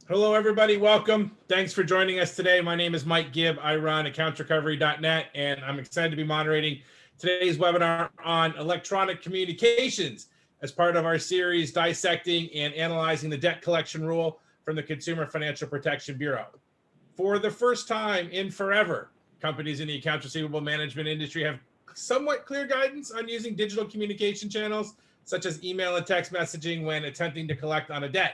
Hello, everybody. Welcome. Thanks for joining us today. My name is Mike Gibb. I run accountrecovery.net, and I'm excited to be moderating today's webinar on electronic communications as part of our series dissecting and analyzing the debt collection rule from the Consumer Financial Protection Bureau. For the first time in forever, companies in the accounts receivable management industry have somewhat clear guidance on using digital communication channels such as email and text messaging when attempting to collect on a debt.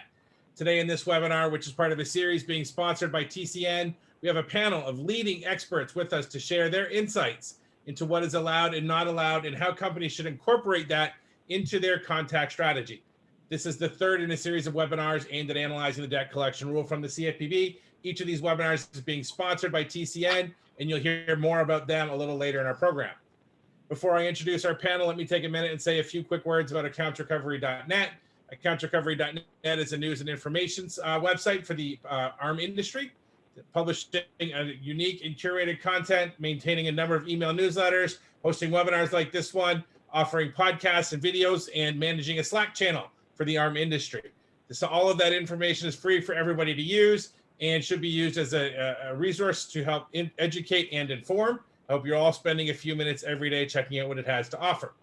Today in this webinar, which is part of a series being sponsored by TCN, we have a panel of leading experts with us to share their insights into what is allowed and not allowed and how companies should incorporate that into their contact strategy. This is the third in a series of webinars aimed at analyzing the debt collection rule from the CFPB. Each of these webinars is being sponsored by TCN, and you'll hear more about them a little later in our program. Before I introduce our panel, let me take a minute and say a few quick words about accountrecovery.net. Accountrecovery.net is a news and information website for the ARM industry, publishing unique and curated content, maintaining a number of email newsletters, hosting webinars like this one, offering podcasts and videos, and managing a Slack channel for the ARM industry. So all of that information is free for everybody to use and should be used as a resource to help educate and inform. I hope you're all spending a few minutes every day checking out what it has to offer.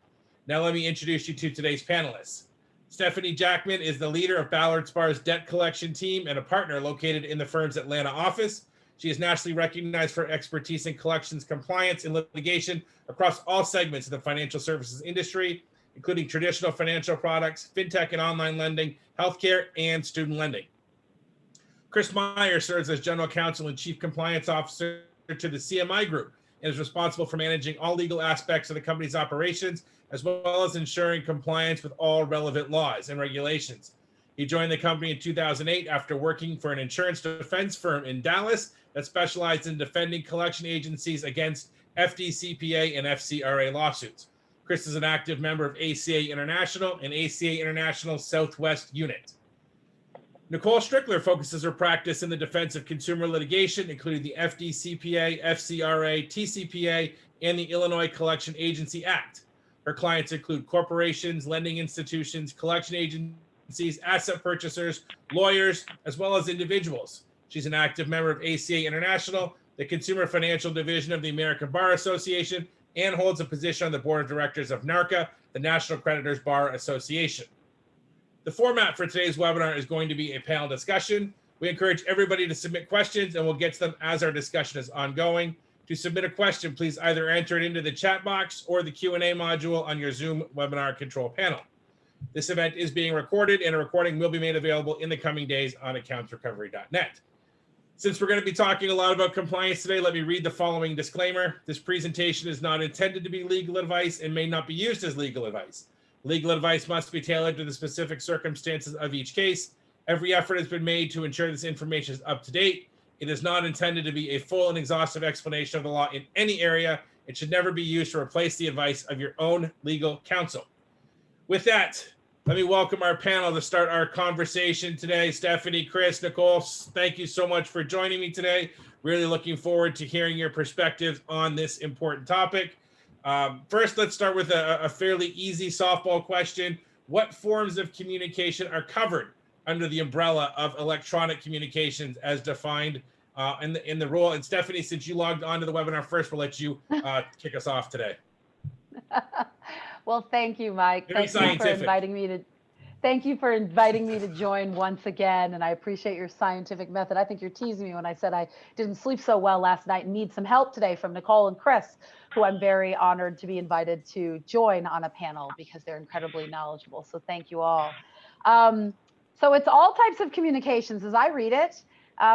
Now let me introduce you to today's panelists. Stephanie Jackman is the leader of Ballard Spahr's debt collection team and a partner located in the firm's Atlanta office. She is nationally recognized for expertise in collections, compliance, and litigation across all segments of the financial services industry, including traditional financial products, fintech and online lending, healthcare, and student lending. Chris Meyer serves as general counsel and chief compliance officer to the CMI Group and is responsible for managing all legal aspects of the company's operations, as well as ensuring compliance with all relevant laws and regulations. He joined the company in 2008 after working for an insurance defense firm in Dallas that specialized in defending collection agencies against FDCPA and FCRA lawsuits. Chris is an active member of ACA International and ACA International Southwest Unit. Nicole Strickler focuses her practice in the defense of consumer litigation, including the FDCPA, FCRA, TCPA, and the Illinois Collection Agency Act. Her clients include corporations, lending institutions, collection agencies, asset purchasers, lawyers, as well as individuals. She's an active member of ACA International, the Consumer Financial Division of the American Bar Association, and holds a position on the board of directors of NARCA, the National Creditors Bar Association. The format for today's webinar is going to be a panel discussion. We encourage everybody to submit questions, and we'll get to them as our discussion is ongoing. To submit a question, please either enter it into the chat box or the Q&A module on your Zoom webinar control panel. This event is being recorded, and a recording will be made available in the coming days on accountrecovery.net. Since we're going to be talking a lot about compliance today, let me read the following disclaimer. This presentation is not intended to be legal advice and may not be used as legal advice. Legal advice must be tailored to the specific circumstances of each case. Every effort has been made to ensure this information is up to date. It is not intended to be a full and exhaustive explanation of the law in any area. It should never be used to replace the advice of your own legal counsel. With that, let me welcome our panel to start our conversation today. Stephanie, Chris, Nicole, thank you so much for joining me today. Really looking forward to hearing your perspectives on this important topic. First, let's start with a fairly easy softball question. What forms of communication are covered under the umbrella of electronic communications as defined in the rule? And Stephanie, since you logged onto the webinar first, we'll let you kick us off today. Well, thank you, Mike. Very Thank you for inviting me to join once again, and I appreciate your scientific method. I think you're teasing me when I said I didn't sleep so well last night and need some help today from Nicole and Chris, who I'm very honored to be invited to join on a panel because they're incredibly knowledgeable. So thank you all. So it's all types of communications as I read it.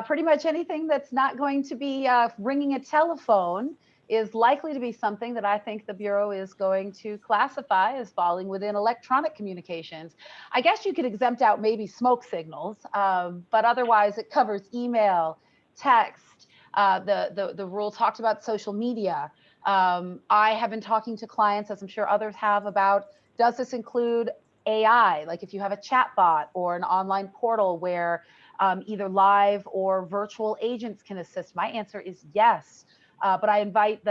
Pretty much anything that's not going to be ringing a telephone is likely to be something that I think the Bureau is going to classify as falling within electronic communications. I guess you could exempt out maybe smoke signals, but otherwise it covers email, text. The rule talked about social media. I have been talking to clients, as I'm sure others have, about does this include AI, like if you have a chat bot or an online portal where either live or virtual agents can assist? My answer is yes. But I invite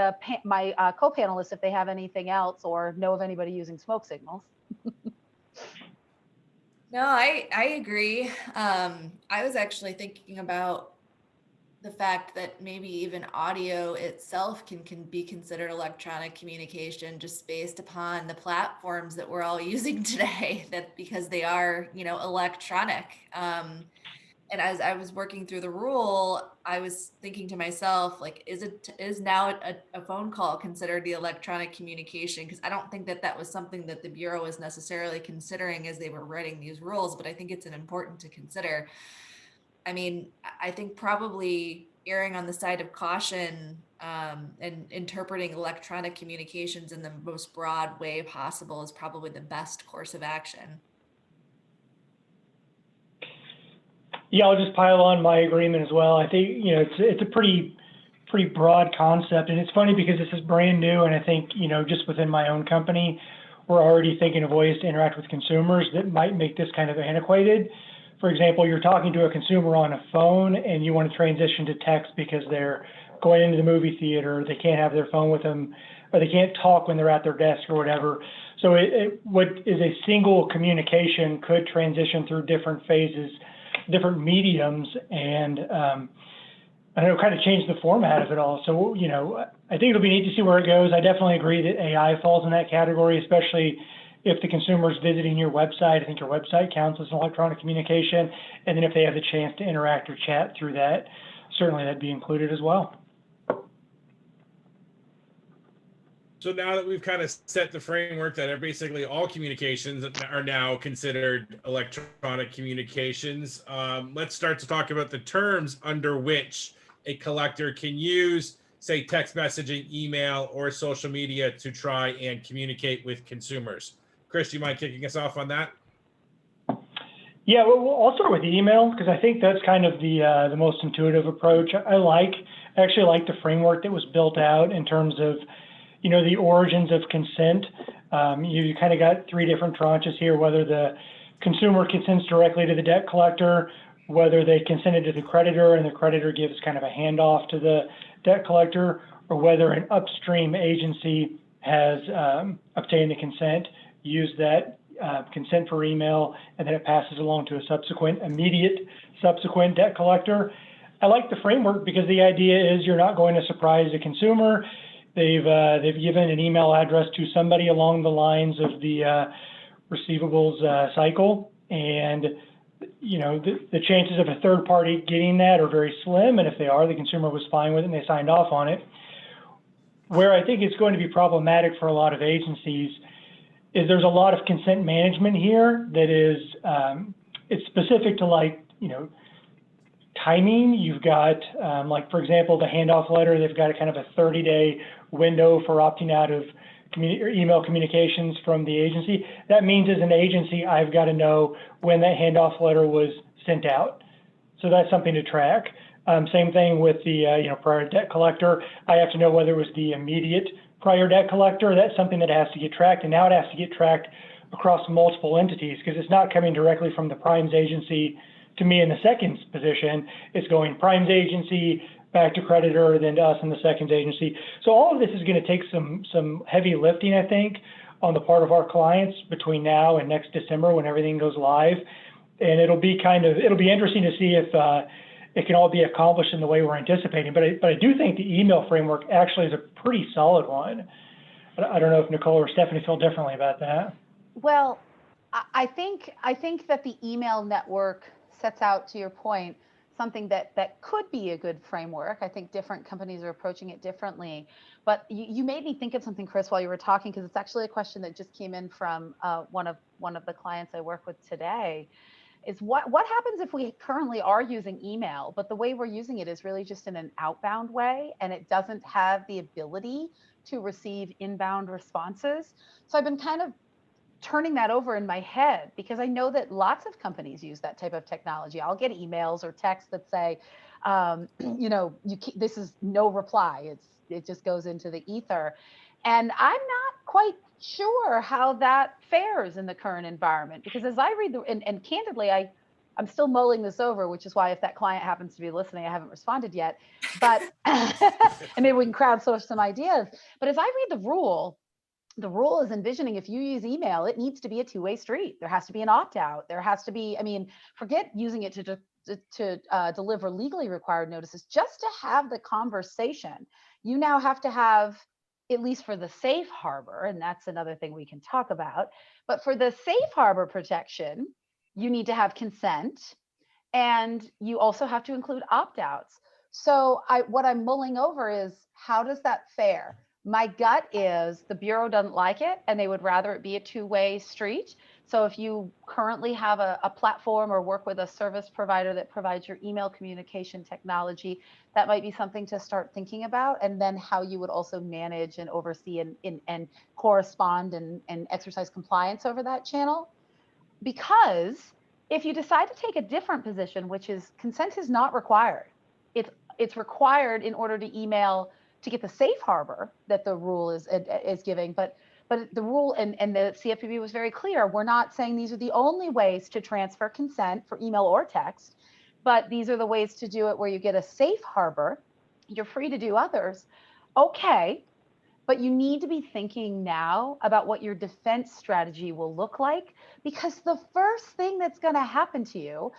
my co-panelists if they have anything else or know of anybody using smoke signals. No, I agree. I was actually thinking about the fact that maybe even audio itself can be considered electronic communication just based upon the platforms that we're all using today, that because they are, electronic. And as I was working through the rule, I was thinking to myself, like, is now a phone call considered the electronic communication? Because I don't think that was something that the Bureau was necessarily considering as they were writing these rules, but I think it's an important to consider. I mean, I think probably erring on the side of caution and interpreting electronic communications in the most broad way possible is probably the best course of action. Yeah, I'll just pile on my agreement as well. I think, it's a pretty broad concept, and it's funny because this is brand new, and I think, just within my own company, we're already thinking of ways to interact with consumers that might make this kind of antiquated. For example, you're talking to a consumer on a phone and you want to transition to text because they're going into the movie theater, they can't have their phone with them, or they can't talk when they're at their desk or whatever. So what is a single communication could transition through different phases, different mediums, and I don't know, kind of change the format of it all. So, I think it'll be neat to see where it goes. I definitely agree that AI falls in that category, especially if the consumer is visiting your website. I think your website counts as an electronic communication. And then if they have the chance to interact or chat through that, certainly that'd be included as well. So now that we've kind of set the framework that basically all communications are now considered electronic communications, let's start to talk about the terms under which a collector can use, say, text messaging, email, or social media to try and communicate with consumers. Chris, do you mind kicking us off on that? Yeah, well, I'll start with email because I think that's kind of the most intuitive approach. I actually like the framework that was built out in terms of, the origins of consent. You kind of got three different tranches here, whether the consumer consents directly to the debt collector, whether they consented to the creditor and the creditor gives kind of a handoff to the debt collector, or whether an upstream agency has obtained the consent, used that consent for email, and then it passes along to a immediate subsequent debt collector. I like the framework because the idea is you're not going to surprise the consumer. They've given an email address to somebody along the lines of the receivables cycle, and the chances of a third party getting that are very slim. And if they are, the consumer was fine with it and they signed off on it. Where I think it's going to be problematic for a lot of agencies is there's a lot of consent management here that is it's specific to timing. You've got for example, the handoff letter, they've got a kind of a 30-day window for opting out of email communications from the agency. That means as an agency, I've got to know when that handoff letter was sent out. So that's something to track. Same thing with the prior debt collector. I have to know whether it was the immediate prior debt collector. That's something that has to get tracked, and now it has to get tracked across multiple entities because it's not coming directly from the primes agency to me in the second position. It's going primes agency back to creditor, then to us in the second agency. So all of this is going to take some heavy lifting, I think, on the part of our clients between now and next December when everything goes live. And it'll be interesting to see if it can all be accomplished in the way we're anticipating. But I do think the email framework actually is a pretty solid one. I don't know if Nicole or Stephanie feel differently about that. Well, I think that the email network sets out, to your point, something that could be a good framework. I think different companies are approaching it differently. But you made me think of something, Chris, while you were talking, because it's actually a question that just came in from one of the clients I work with today. Is what happens if we currently are using email, but the way we're using it is really just in an outbound way, and it doesn't have the ability to receive inbound responses? So I've been kind of turning that over in my head because I know that lots of companies use that type of technology. I'll get emails or texts that say, this is no reply. It just goes into the ether. And I'm not quite sure how that fares in the current environment, because as I read and candidly, I'm still mulling this over, which is why if that client happens to be listening, I haven't responded yet, but and maybe we can crowdsource some ideas. But as I read the rule, the rule is envisioning if you use email, it needs to be a two-way street. There has to be an opt-out. There has to be, I mean, forget using it to deliver legally required notices, just to have the conversation. You now have to have, at least for the safe harbor, and that's another thing we can talk about, but for the safe harbor protection, you need to have consent, and you also have to include opt-outs. So what I'm mulling over is, how does that fare? My gut is the Bureau doesn't like it, and they would rather it be a two-way street. So if you currently have a platform or work with a service provider that provides your email communication technology, that might be something to start thinking about. And then how you would also manage and oversee and correspond and exercise compliance over that channel. Because if you decide to take a different position, which is consent is not required, it's required in order to email to get the safe harbor that the rule is giving. But the rule and the CFPB was very clear. We're not saying these are the only ways to transfer consent for email or text, but these are the ways to do it where you get a safe harbor. You're free to do others. Okay, but you need to be thinking now about what your defense strategy will look like, because the first thing that's going to happen to you,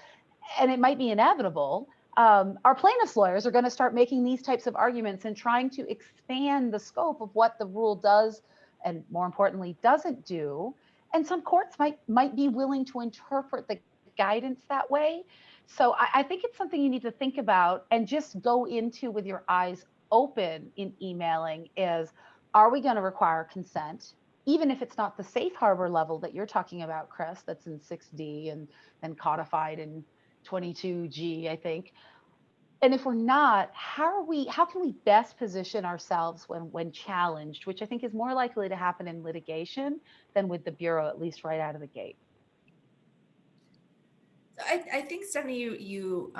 and it might be inevitable, our plaintiffs' lawyers are going to start making these types of arguments and trying to expand the scope of what the rule does, and more importantly, doesn't do. And some courts might be willing to interpret the guidance that way. So I think it's something you need to think about and just go into with your eyes open in emailing is, are we going to require consent? Even if it's not the safe harbor level that you're talking about, Chris, that's in 6D and then codified in 22G, I think. And if we're not, how can we best position ourselves when challenged, which I think is more likely to happen in litigation than with the Bureau, at least right out of the gate. I think, Stephanie, you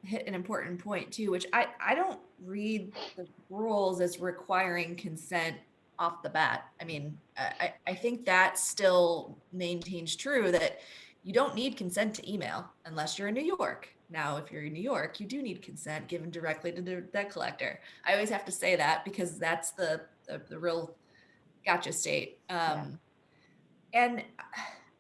hit an important point too, which I don't read the rules as requiring consent off the bat. I mean, I think that still maintains true that you don't need consent to email unless you're in New York. Now, if you're in New York, you do need consent given directly to the debt collector. I always have to say that because that's the real gotcha state. And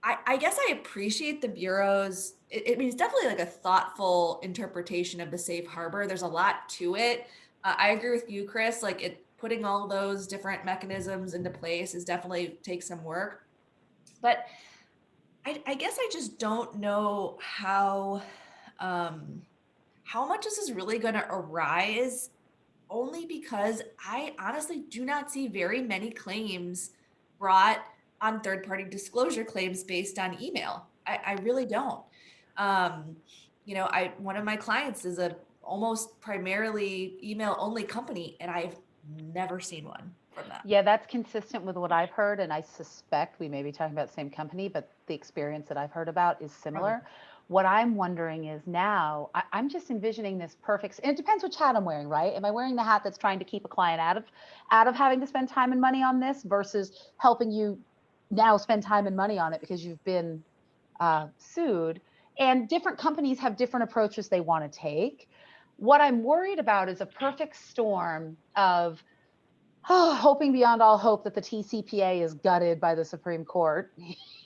I guess I appreciate the Bureau's, I mean, it's definitely like a thoughtful interpretation of the safe harbor. There's a lot to it. I agree with you, Chris, like putting all those different mechanisms into place is definitely takes some work. But I guess I just don't know how much this is really going to arise, only because I honestly do not see very many claims brought on third-party disclosure claims based on email. I really don't. One of my clients is a almost primarily email only company, and I've never seen one from that. Yeah, that's consistent with what I've heard, and I suspect we may be talking about the same company, but the experience that I've heard about is similar. What I'm wondering is now, I'm just envisioning this perfect, and it depends which hat I'm wearing, right? Am I wearing the hat that's trying to keep a client out of having to spend time and money on this versus helping you now spend time and money on it because you've been sued? And different companies have different approaches they want to take. What I'm worried about is a perfect storm of hoping beyond all hope that the TCPA is gutted by the Supreme Court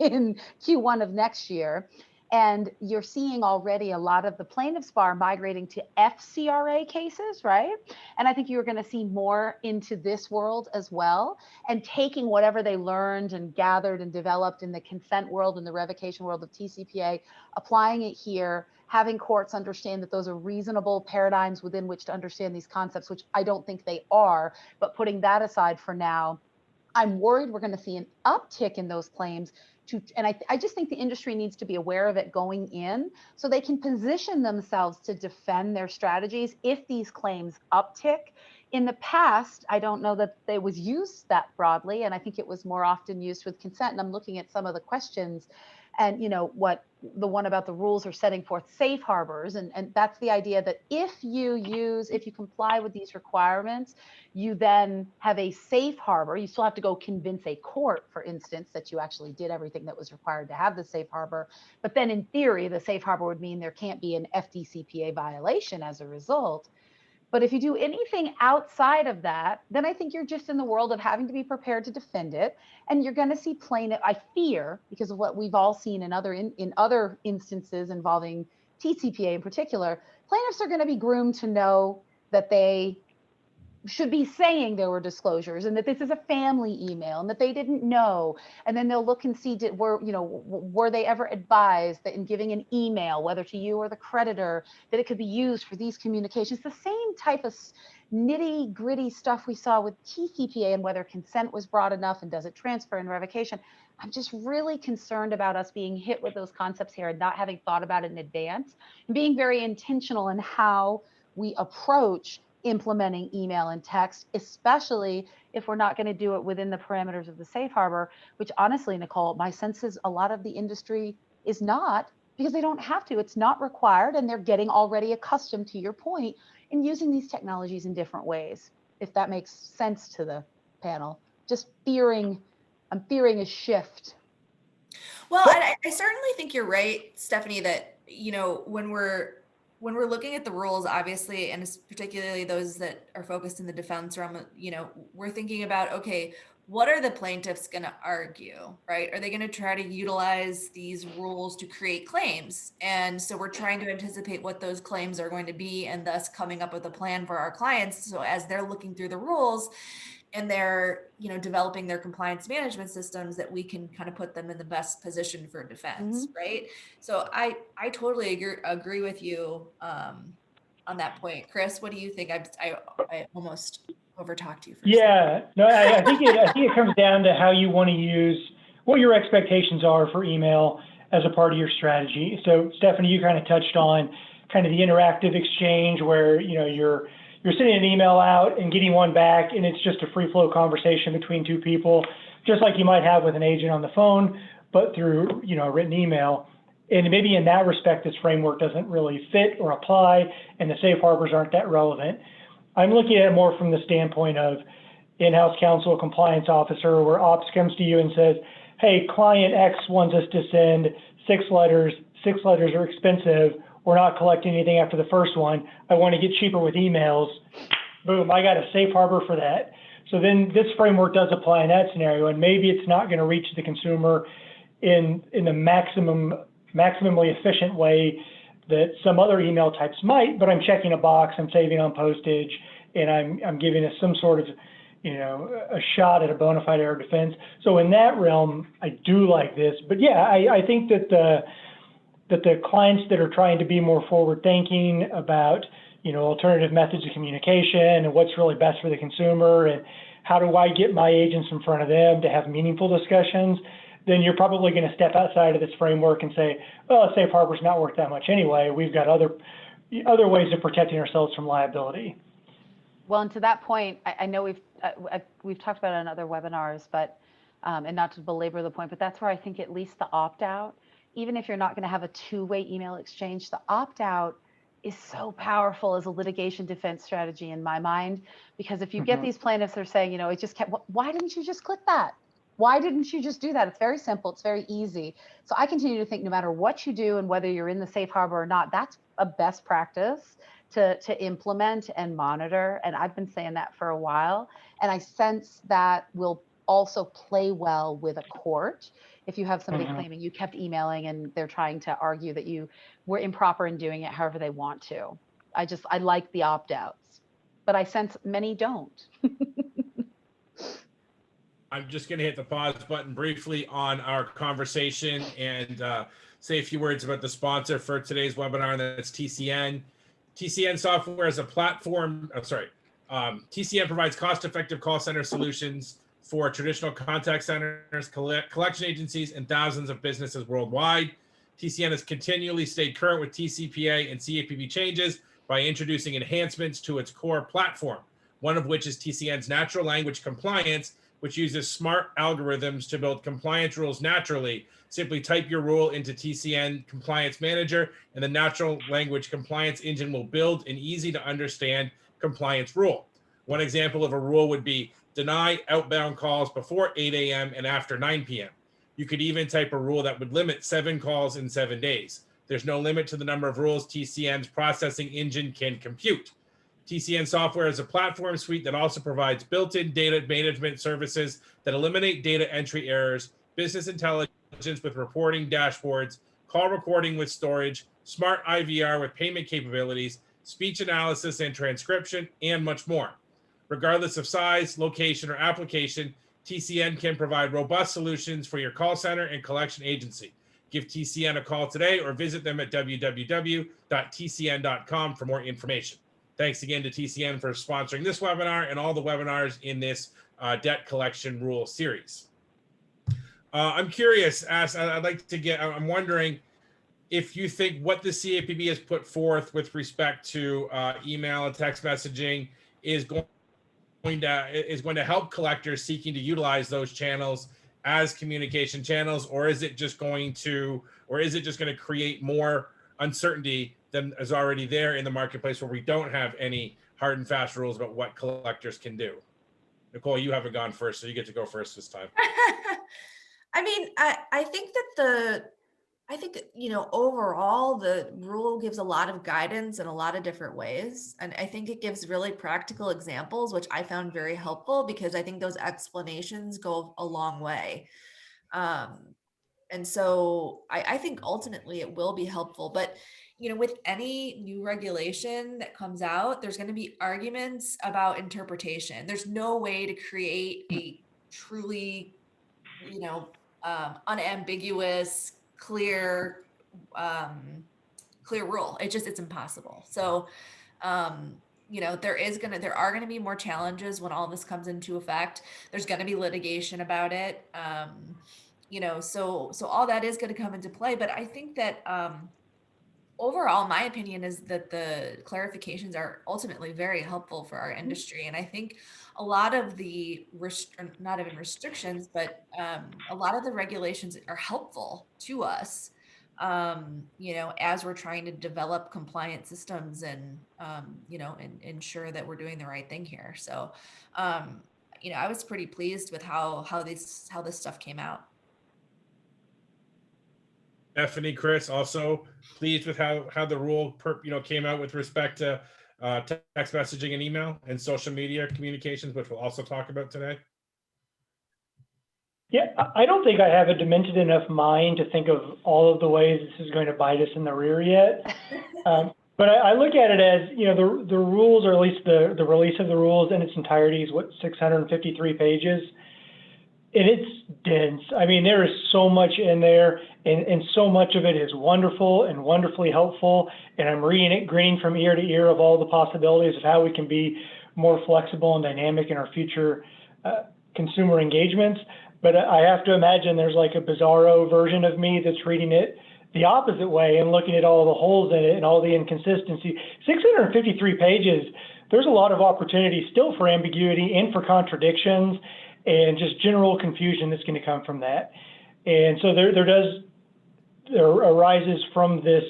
in Q1 of next year. And you're seeing already a lot of the plaintiffs' bar migrating to FCRA cases, right? And I think you're going to see more into this world as well, and taking whatever they learned and gathered and developed in the consent world and the revocation world of TCPA, applying it here, having courts understand that those are reasonable paradigms within which to understand these concepts, which I don't think they are, but putting that aside for now, I'm worried we're going to see an uptick in those claims. And I just think the industry needs to be aware of it going in so they can position themselves to defend their strategies if these claims uptick. In the past, I don't know that they was used that broadly, and I think it was more often used with consent. And I'm looking at some of the questions, and what the one about the rules are setting forth safe harbors, and that's the idea that if you comply with these requirements, you then have a safe harbor. You still have to go convince a court, for instance, that you actually did everything that was required to have the safe harbor. But then in theory, the safe harbor would mean there can't be an FDCPA violation as a result. But if you do anything outside of that, then I think you're just in the world of having to be prepared to defend it. And you're going to see plaintiff, I fear, because of what we've all seen in other instances involving TCPA in particular, plaintiffs are going to be groomed to know that they should be saying there were disclosures and that this is a family email and that they didn't know. And then they'll look and see, were they ever advised that in giving an email, whether to you or the creditor, that it could be used for these communications? The same type of nitty gritty stuff we saw with TCPA and whether consent was broad enough and does it transfer and revocation. I'm just really concerned about us being hit with those concepts here and not having thought about it in advance and being very intentional in how we approach implementing email and text, especially if we're not going to do it within the parameters of the safe harbor, which honestly, Nicole, my sense is a lot of the industry is not, because they don't have to. It's not required, and they're getting already accustomed, to your point, in using these technologies in different ways, if that makes sense to the panel. I'm fearing a shift. Well, I certainly think you're right, Stephanie, that, when we're looking at the rules, obviously, and particularly those that are focused in the defense realm, we're thinking about, okay, what are the plaintiffs going to argue, right? Are they going to try to utilize these rules to create claims? And so we're trying to anticipate what those claims are going to be and thus coming up with a plan for our clients. So as they're looking through the rules and they're, developing their compliance management systems, that we can kind of put them in the best position for defense, right? So I totally agree with you on that point. Chris, what do you think? I almost overtalked you. Yeah, no, I think it comes down to how you want to use, what your expectations are for email as a part of your strategy. So Stephanie, you kind of touched on kind of the interactive exchange where, you're sending an email out and getting one back, and it's just a free flow conversation between two people, just like you might have with an agent on the phone, but through, a written email. And maybe in that respect, this framework doesn't really fit or apply, and the safe harbors aren't that relevant. I'm looking at it more from the standpoint of in-house counsel, compliance officer, where ops comes to you and says, hey, client X wants us to send 6 letters. 6 letters are expensive. We're not collecting anything after the first one. I want to get cheaper with emails. Boom, I got a safe harbor for that. So then this framework does apply in that scenario, and maybe it's not going to reach the consumer in the maximally efficient way that some other email types might, but I'm checking a box, I'm saving on postage, and I'm giving us some sort of, a shot at a bona fide error defense. So in that realm, I do like this. But yeah, I think that the clients that are trying to be more forward thinking about, alternative methods of communication and what's really best for the consumer and how do I get my agents in front of them to have meaningful discussions, then you're probably going to step outside of this framework and say, well, safe harbor's not worth that much anyway. We've got other ways of protecting ourselves from liability. Well, and to that point, I know we've talked about it in other webinars, but and not to belabor the point, but that's where I think at least the opt-out, even if you're not going to have a two-way email exchange, the opt-out is so powerful as a litigation defense strategy in my mind, because if you get these plaintiffs that are saying, it just kept, why didn't you just click that? Why didn't you just do that? It's very simple. It's very easy. So I continue to think no matter what you do and whether you're in the safe harbor or not, that's a best practice to implement and monitor. And I've been saying that for a while. And I sense that will also play well with a court. If you have somebody claiming you kept emailing and they're trying to argue that you were improper in doing it however they want to. I like the opt-outs, but I sense many don't. I'm just going to hit the pause button briefly on our conversation and say a few words about the sponsor for today's webinar, and that's TCN. TCN software is a platform, TCN provides cost-effective call center solutions for traditional contact centers, collection agencies, and thousands of businesses worldwide. TCN has continually stayed current with TCPA and CFPB changes by introducing enhancements to its core platform, one of which is TCN's natural language compliance, which uses smart algorithms to build compliance rules naturally. Simply type your rule into TCN Compliance Manager, and the natural language compliance engine will build an easy to understand compliance rule. One example of a rule would be deny outbound calls before 8 a.m. and after 9 p.m. You could even type a rule that would limit 7 calls in 7 days. There's no limit to the number of rules TCN's processing engine can compute. TCN software is a platform suite that also provides built-in data management services that eliminate data entry errors, business intelligence with reporting dashboards, call recording with storage, smart IVR with payment capabilities, speech analysis and transcription, and much more. Regardless of size, location, or application, TCN can provide robust solutions for your call center and collection agency. Give TCN a call today or visit them at www.tcn.com for more information. Thanks again to TCN for sponsoring this webinar and all the webinars in this debt collection rule series. I'm curious, I'm wondering if you think what the CFPB has put forth with respect to email and text messaging is going to help collectors seeking to utilize those channels as communication channels, or is it just going to create more uncertainty than is already there in the marketplace, where we don't have any hard and fast rules about what collectors can do? Nicole, you haven't gone first, so you get to go first this time. I mean, I think that overall the rule gives a lot of guidance in a lot of different ways. And I think it gives really practical examples, which I found very helpful, because I think those explanations go a long way. And so I think ultimately it will be helpful. But, with any new regulation that comes out, there's going to be arguments about interpretation. There's no way to create a truly, unambiguous, clear rule. It's impossible. So, there are going to be more challenges when all this comes into effect. There's going to be litigation about it. So all that is going to come into play. But I think that overall, my opinion is that the clarifications are ultimately very helpful for our industry. And I think a lot of the not even restrictions, but a lot of the regulations are helpful to us, as we're trying to develop compliant systems and, and ensure that we're doing the right thing here. So, I was pretty pleased with how this stuff came out. Stephanie, Chris, also pleased with how the rule came out with respect to text messaging and email and social media communications, which we'll also talk about today. Yeah, I don't think I have a demented enough mind to think of all of the ways this is going to bite us in the rear yet. But I look at it as, the rules, or at least the release of the rules in its entirety is 653 pages. And it's dense. I mean, there is so much in there, and so much of it is wonderful and wonderfully helpful. And I'm reading it, grinning from ear to ear of all the possibilities of how we can be more flexible and dynamic in our future consumer engagements. But I have to imagine there's like a bizarro version of me that's reading it the opposite way and looking at all the holes in it and all the inconsistency. 653 pages, there's a lot of opportunity still for ambiguity and for contradictions, and just general confusion that's going to come from that. And so there arises from this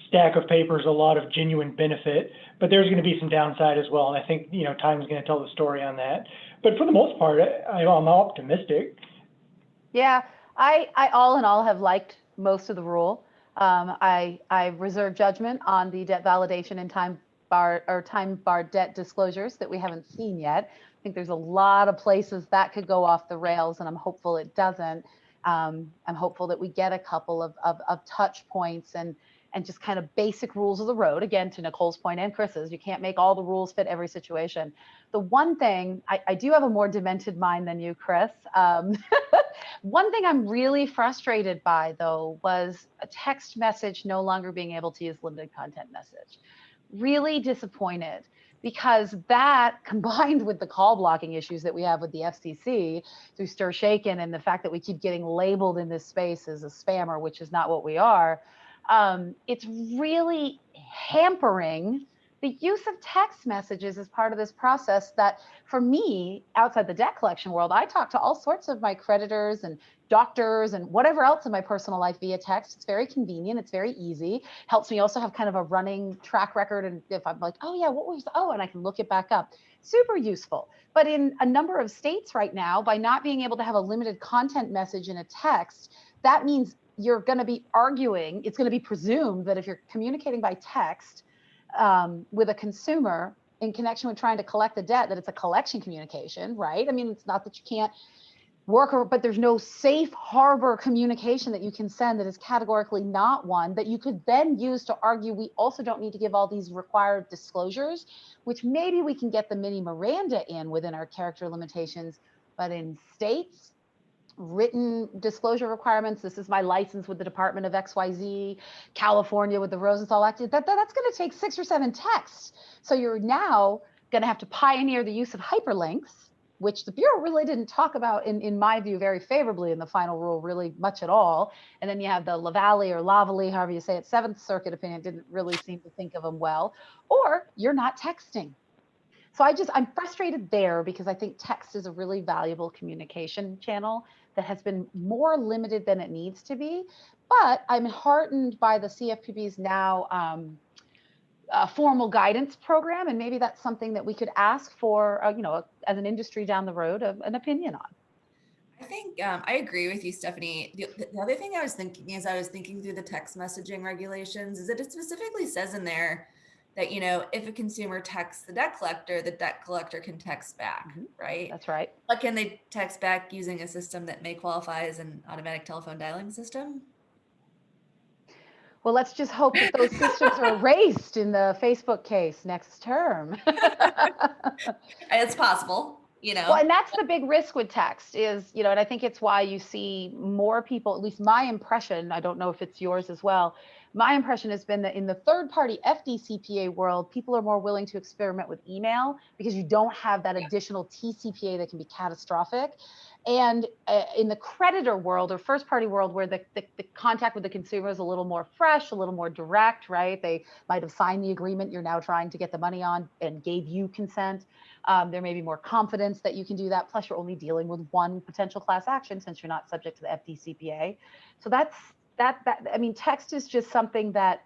stack of papers a lot of genuine benefit, but there's going to be some downside as well. And I think, time is going to tell the story on that. But for the most part, I'm optimistic. Yeah, I all in all have liked most of the rule. I reserve judgment on the debt validation and time bar debt disclosures that we haven't seen yet. I think there's a lot of places that could go off the rails, and I'm hopeful it doesn't. I'm hopeful that we get a couple of touch points and just kind of basic rules of the road. Again, to Nicole's point and Chris's, you can't make all the rules fit every situation. The one thing, I do have a more demented mind than you, Chris. One thing I'm really frustrated by, though, was a text message no longer being able to use limited content message. Really disappointed, because that, combined with the call blocking issues that we have with the FCC through Stir Shaken, and the fact that we keep getting labeled in this space as a spammer, which is not what we are, it's really hampering the use of text messages as part of this process that, for me, outside the debt collection world, I talk to all sorts of my creditors and doctors and whatever else in my personal life via text. It's very convenient. It's very easy. Helps me also have kind of a running track record. And if I'm like, oh yeah, and I can look it back up. Super useful. But in a number of states right now, by not being able to have a limited content message in a text, that means you're going to be arguing. It's going to be presumed that if you're communicating by text with a consumer, in connection with trying to collect the debt, that it's a collection communication, right? I mean, it's not that you can't but there's no safe harbor communication that you can send that is categorically not one that you could then use to argue we also don't need to give all these required disclosures, which maybe we can get the mini Miranda in within our character limitations, but in states, written disclosure requirements. This is my license with the Department of XYZ, California with the Rosenthal Act. That's going to take 6 or 7 texts. So you're now going to have to pioneer the use of hyperlinks, which the Bureau really didn't talk about, in my view, very favorably in the final rule, really much at all. And then you have the Lavallee or Lavallee, however you say it, Seventh Circuit opinion didn't really seem to think of them well. Or you're not texting. So I'm frustrated there because I think text is a really valuable communication channel that has been more limited than it needs to be. But I'm heartened by the CFPB's now formal guidance program, and maybe that's something that we could ask for, as an industry down the road, an opinion on. I think I agree with you, Stephanie. The other thing I was thinking is I was thinking through the text messaging regulations is that it specifically says in there that, if a consumer texts the debt collector can text back, right? That's right. But can they text back using a system that may qualify as an automatic telephone dialing system? Well, let's just hope that those systems are erased in the Facebook case next term. It's possible, Well, and that's the big risk with text is, and I think it's why you see more people, at least my impression, I don't know if it's yours as well. My impression has been that in the third-party FDCPA world, people are more willing to experiment with email because you don't have that additional TCPA that can be catastrophic. And in the creditor world or first-party world, where the contact with the consumer is a little more fresh, a little more direct, right? They might have signed the agreement you're now trying to get the money on and gave you consent. There may be more confidence that you can do that. Plus, you're only dealing with one potential class action since you're not subject to the FDCPA. So that. I mean, text is just something that,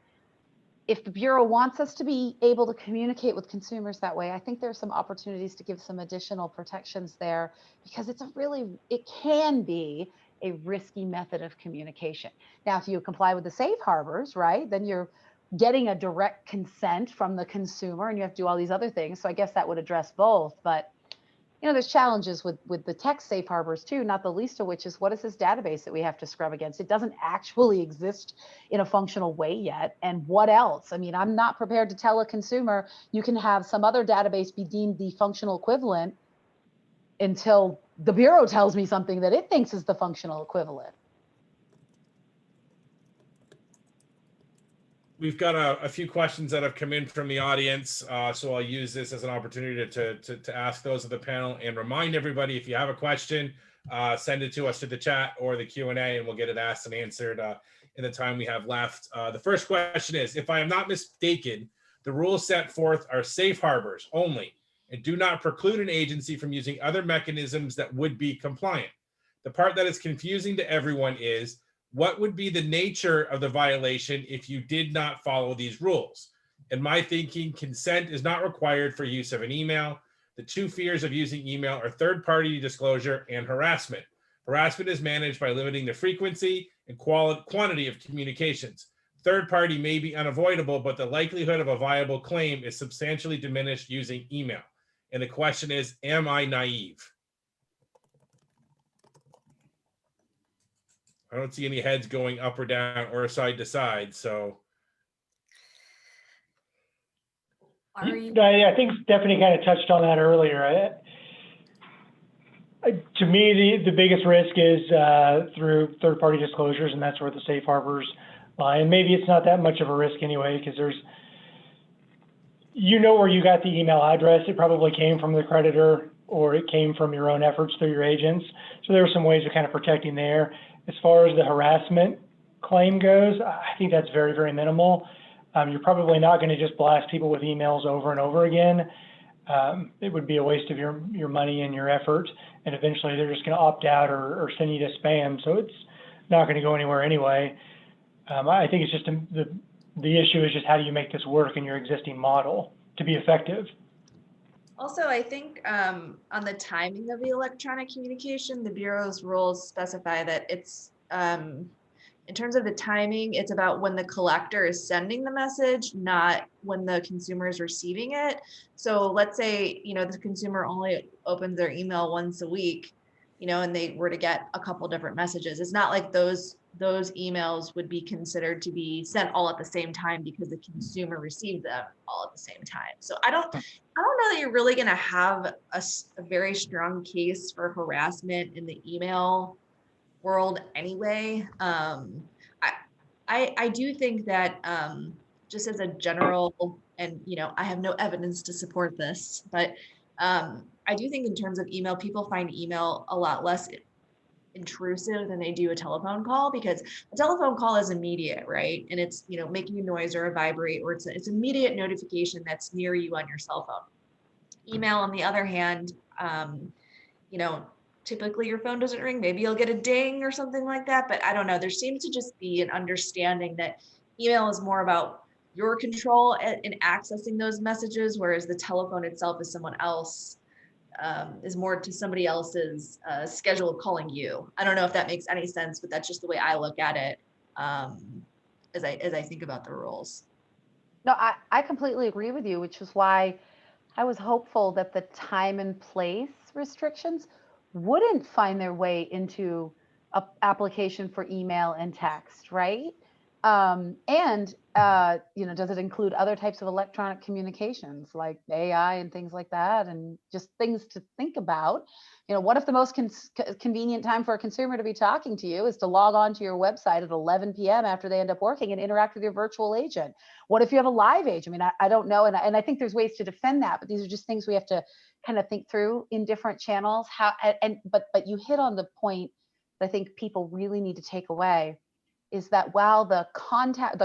if the Bureau wants us to be able to communicate with consumers that way, I think there's some opportunities to give some additional protections there, because it can be a risky method of communication. Now, if you comply with the safe harbors, right, then you're getting a direct consent from the consumer and you have to do all these other things. So I guess that would address both. But there's challenges with the text safe harbors too, not the least of which is, what is this database that we have to scrub against? It doesn't actually exist in a functional way yet. And what else? I mean, I'm not prepared to tell a consumer you can have some other database be deemed the functional equivalent until the Bureau tells me something that it thinks is the functional equivalent. We've got a few questions that have come in from the audience, so I'll use this as an opportunity to ask those of the panel and remind everybody, if you have a question, send it to us to the chat or the Q&A, and we'll get it asked and answered in the time we have left. The first question is, if I am not mistaken, the rules set forth are safe harbors only and do not preclude an agency from using other mechanisms that would be compliant. The part that is confusing to everyone is, what would be the nature of the violation if you did not follow these rules? In my thinking, consent is not required for use of an email. The two fears of using email are third-party disclosure and harassment. Harassment is managed by limiting the frequency and quantity of communications. Third party may be unavoidable, but the likelihood of a viable claim is substantially diminished using email. And the question is, am I naive? I don't see any heads going up or down or side to side, so. Are you? I think Stephanie kind of touched on that earlier. To me, the biggest risk is through third-party disclosures, and that's where the safe harbors lie. And maybe it's not that much of a risk anyway, because where you got the email address. It probably came from the creditor, or it came from your own efforts through your agents. So there are some ways of kind of protecting there. As far as the harassment claim goes, I think that's very, very minimal. You're probably not going to just blast people with emails over and over again. It would be a waste of your money and your effort, and eventually they're just going to opt out or send you to spam. So it's not going to go anywhere anyway. I think it's just the issue is just, how do you make this work in your existing model to be effective? Also, I think on the timing of the electronic communication, the Bureau's rules specify that it's In terms of the timing, it's about when the collector is sending the message, not when the consumer is receiving it. So let's say, the consumer only opens their email once a week, and they were to get a couple different messages. It's not like those emails would be considered to be sent all at the same time because the consumer received them all at the same time. So I don't know that you're really going to have a very strong case for harassment in the email world anyway. I do think that just as a general, and I have no evidence to support this, but I do think in terms of email, people find email a lot less intrusive than they do a telephone call, because a telephone call is immediate, right? And it's making a noise or a vibrate, or it's immediate notification that's near you on your cell phone. Email, on the other hand, typically your phone doesn't ring. Maybe you'll get a ding or something like that, but I don't know. There seems to just be an understanding that email is more about your control in accessing those messages, whereas the telephone itself is someone else, is more to somebody else's schedule of calling you. I don't know if that makes any sense, but that's just the way I look at it as I think about the rules. No, I completely agree with you, which is why I was hopeful that the time and place restrictions wouldn't find their way into an application for email and text, right? And does it include other types of electronic communications like AI and things like that, and just things to think about? What if the most convenient time for a consumer to be talking to you is to log on to your website at 11 p.m. after they end up working and interact with your virtual agent? What if you have a live agent? I don't know, and I think there's ways to defend that, but these are just things we have to kind of think through in different channels. But you hit on the point that I think people really need to take away, is that while the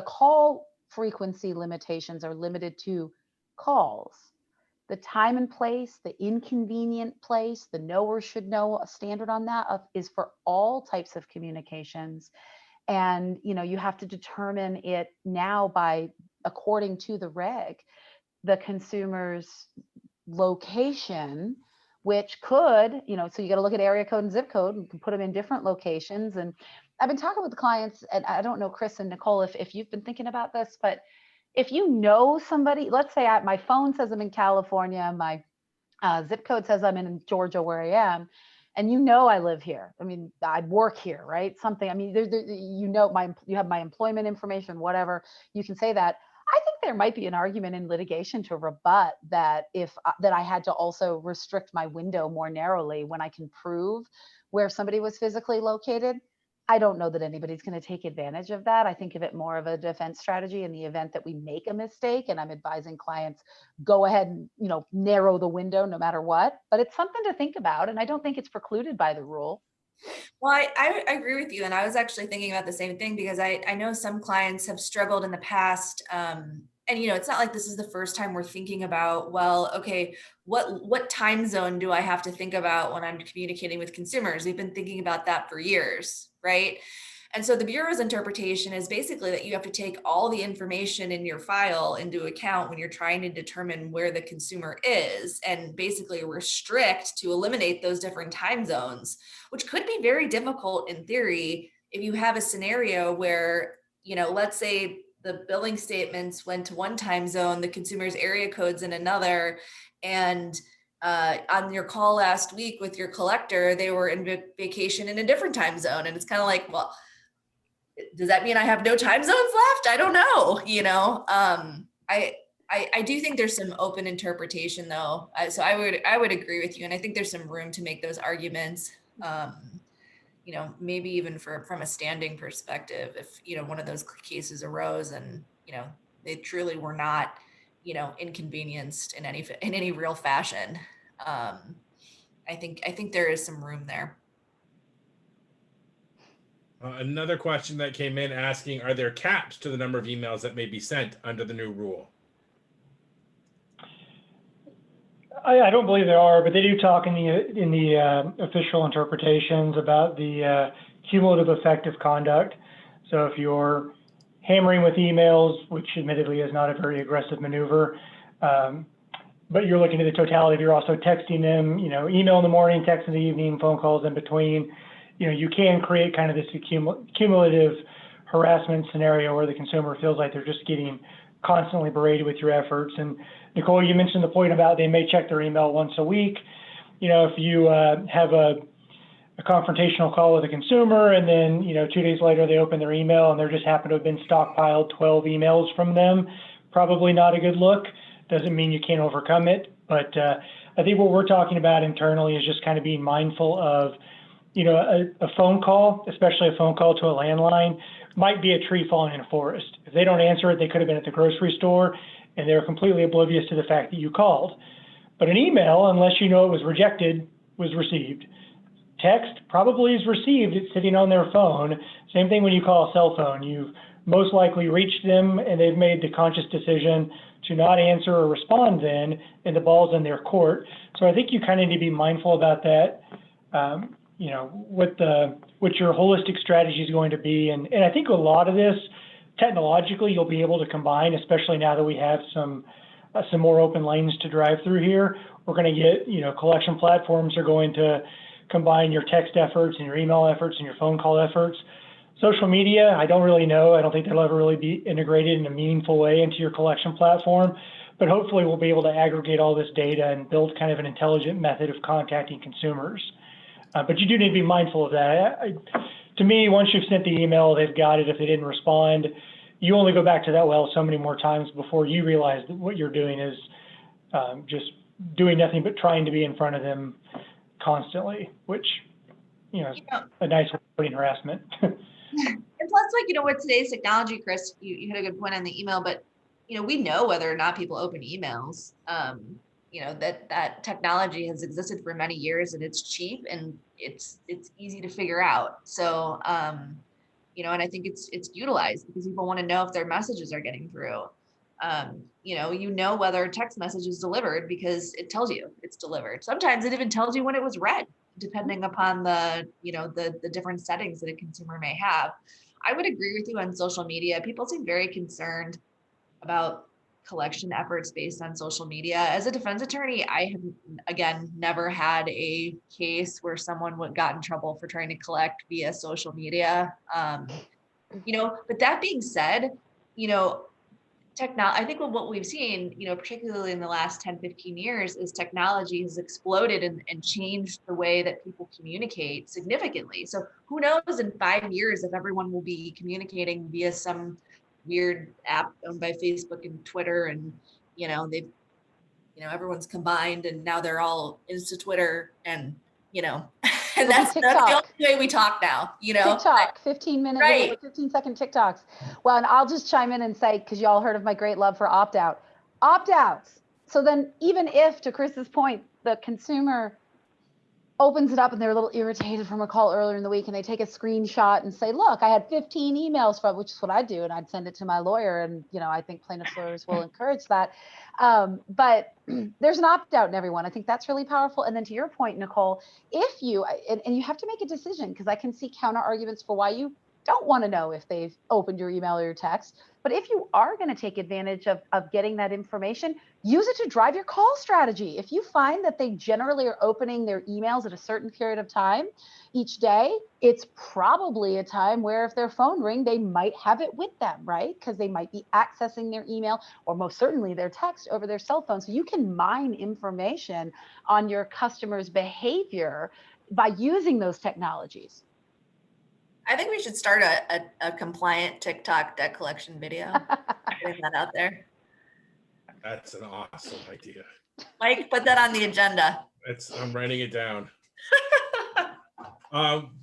call frequency limitations are limited to calls, the time and place, the inconvenient place, the know or should know standard on that is for all types of communications. And you have to determine it now by, according to the reg, the consumer's location, which could, so you got to look at area code and zip code, and you can put them in different locations. And I've been talking with the clients, and I don't know, Chris and Nicole, if you've been thinking about this, but if you know somebody, let's say my phone says I'm in California, my zip code says I'm in Georgia, where I am, and I live here. I work here, right? Something. You have my employment information, whatever. You can say that. I think there might be an argument in litigation to rebut that that I had to also restrict my window more narrowly when I can prove where somebody was physically located. I don't know that anybody's going to take advantage of that. I think of it more of a defense strategy in the event that we make a mistake, and I'm advising clients, go ahead and, narrow the window no matter what. But it's something to think about, and I don't think it's precluded by the rule. Well, I agree with you. And I was actually thinking about the same thing, because I know some clients have struggled in the past. And, it's not like this is the first time we're thinking about, well, okay, what time zone do I have to think about when I'm communicating with consumers? We've been thinking about that for years, right? And so the Bureau's interpretation is basically that you have to take all the information in your file into account when you're trying to determine where the consumer is, and basically restrict to eliminate those different time zones, which could be very difficult in theory if you have a scenario where, let's say the billing statements went to one time zone, the consumer's area code's in another, and on your call last week with your collector, they were in vacation in a different time zone. And it's kind of like, well, does that mean I have no time zones left? I don't know. I do think there's some open interpretation though. So I would agree with you. And I think there's some room to make those arguments, maybe even from a standing perspective, if, one of those cases arose and, they truly were not, inconvenienced in any real fashion. I think there is some room there. Another question that came in asking, are there caps to the number of emails that may be sent under the new rule? I don't believe there are, but they do talk in the official interpretations about the cumulative effect of conduct. So if you're hammering with emails, which admittedly is not a very aggressive maneuver, but you're looking at the totality, you're also texting them, email in the morning, text in the evening, phone calls in between, you can create kind of this cumulative harassment scenario where the consumer feels like they're just getting constantly berated with your efforts. And Nicole, you mentioned the point about they may check their email once a week. If you have a confrontational call with a consumer and then, 2 days later they open their email and there just happen to have been stockpiled 12 emails from them, probably not a good look. Doesn't mean you can't overcome it. But I think what we're talking about internally is just kind of being mindful of, a phone call, especially a phone call to a landline, might be a tree falling in a forest. If they don't answer it, they could have been at the grocery store and they're completely oblivious to the fact that you called. But an email, unless you know it was rejected, was received. Text probably is received, it's sitting on their phone. Same thing when you call a cell phone. You've most likely reached them and they've made the conscious decision to not answer or respond then, and the ball's in their court. So I think you kind of need to be mindful about that, what your holistic strategy is going to be. And I think a lot of this, technologically, you'll be able to combine, especially now that we have some more open lanes to drive through here. We're going to get, collection platforms are going to combine your text efforts and your email efforts and your phone call efforts. Social media, I don't really know. I don't think they'll ever really be integrated in a meaningful way into your collection platform, but hopefully we'll be able to aggregate all this data and build kind of an intelligent method of contacting consumers. But you do need to be mindful of that. To me, once you've sent the email, they've got it. If they didn't respond, you only go back to that well so many more times before you realize that what you're doing is just doing nothing but trying to be in front of them constantly, which, is a nice way of putting harassment. And plus, with today's technology, Chris, you had a good point on the email, but, we know whether or not people open emails. That technology has existed for many years and it's cheap and it's easy to figure out. So, and I think it's utilized because people want to know if their messages are getting through. Whether a text message is delivered because it tells you it's delivered. Sometimes it even tells you when it was read, depending upon the different settings that a consumer may have. I would agree with you on social media. People seem very concerned about collection efforts based on social media. As a defense attorney, I have, again, never had a case where someone got in trouble for trying to collect via social media. But that being said, I think what we've seen, particularly in the last 10, 15 years, is technology has exploded and changed the way that people communicate significantly. So who knows in 5 years if everyone will be communicating via some weird app owned by Facebook and Twitter, and they've everyone's combined and now they're all Insta Twitter and and that's the only way we talk now, TikTok, 15-minute right. video, 15-second TikToks. Well, and I'll just chime in and say, because y'all heard of my great love for opt-outs. So then even if, to Chris's point, the consumer opens it up and they're a little irritated from a call earlier in the week and they take a screenshot and say, look, I had 15 emails from, which is what I do, and I'd send it to my lawyer, and I think plaintiff's lawyers will encourage that. But there's an opt-out in everyone. I think that's really powerful. And then to your point, Nicole, if you, and you have to make a decision, because I can see counter arguments for why you don't want to know if they've opened your email or your text. But if you are going to take advantage of getting that information, use it to drive your call strategy. If you find that they generally are opening their emails at a certain period of time each day, it's probably a time where if their phone ring, they might have it with them, right? Because they might be accessing their email or most certainly their text over their cell phone. So you can mine information on your customers' behavior by using those technologies. I think we should start a compliant TikTok debt collection video. Putting that out there. That's an awesome idea. Mike, put that on the agenda. I'm writing it down.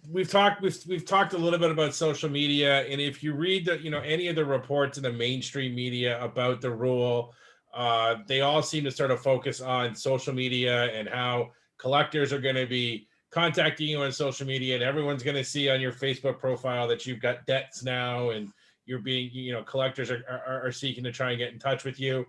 We've talked a little bit about social media, and if you read any of the reports in the mainstream media about the rule, they all seem to sort of focus on social media and how collectors are going to be contacting you on social media, and everyone's going to see on your Facebook profile that you've got debts now, and you're being, collectors are seeking to try and get in touch with you.